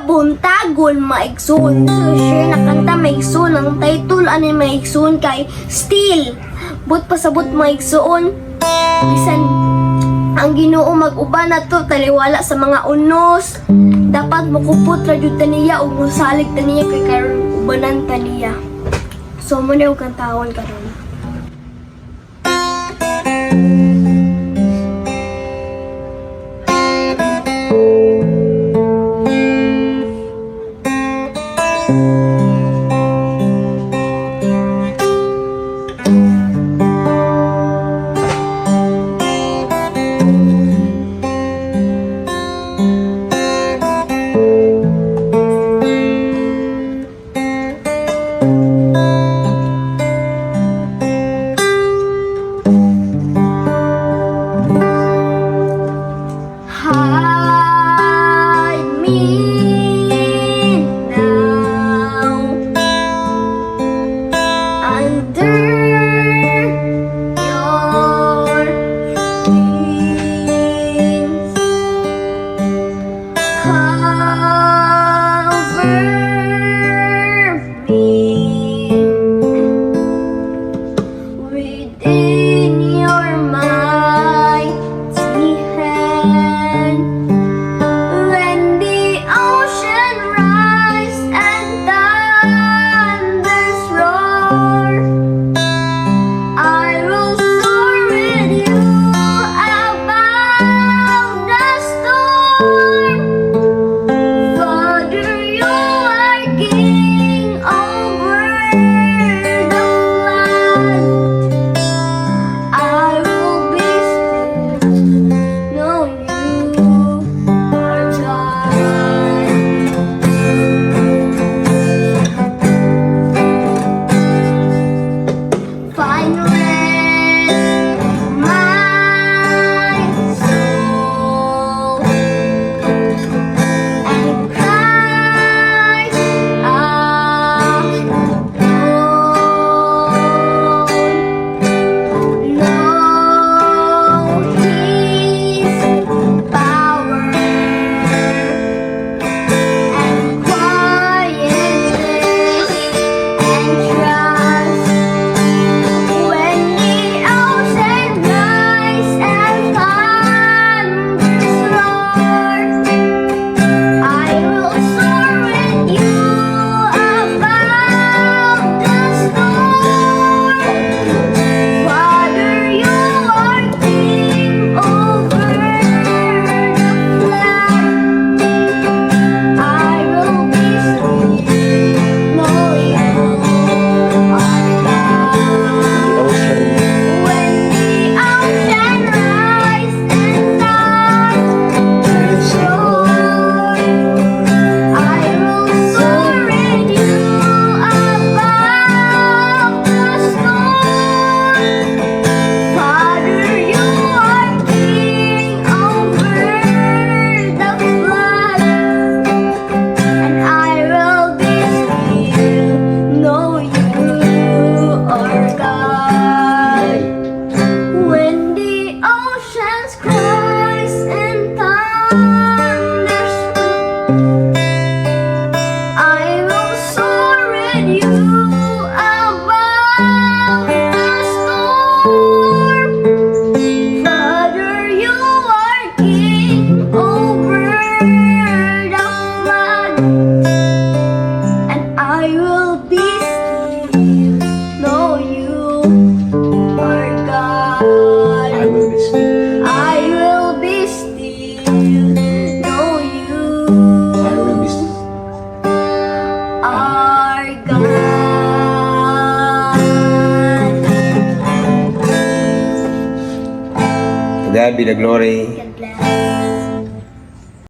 buntagon maigsoon. So share na kanta maigsoon. Ang title ani maigsoon kay Still. But pasabot maigsoon. Bisan ang Ginoo mag-uban na to taliwala sa mga UNOS. Dapat makupot ra jud taniya ug mosalig taniya kay karon ubanan taniya. So mo na kang tawon karon. Hide me now under your wings. Cover me within your mighty hand. When the ocean rise and thunders roar, I will soar with you above the storm. Father, you are king over the flood. I will be still, know you are God. Find rest, my soul, and Christ alone. Know His power and quietness and trust. When the ocean rise and thunders roar, I will soar with you above the storm. Father, you are king over the flood. I will be still, know you are God. When the ocean rise and thunders roar, I will soar with you above the storm. Father, you are king over the flood, and I will be still, know you are God. When the oceans cries and thunders roar, I will soar with you above the storm. Father, you are king over the flood, and I will be still, know you are God. I will be still. I will be still, know you I will be still. are God. To God be the glory.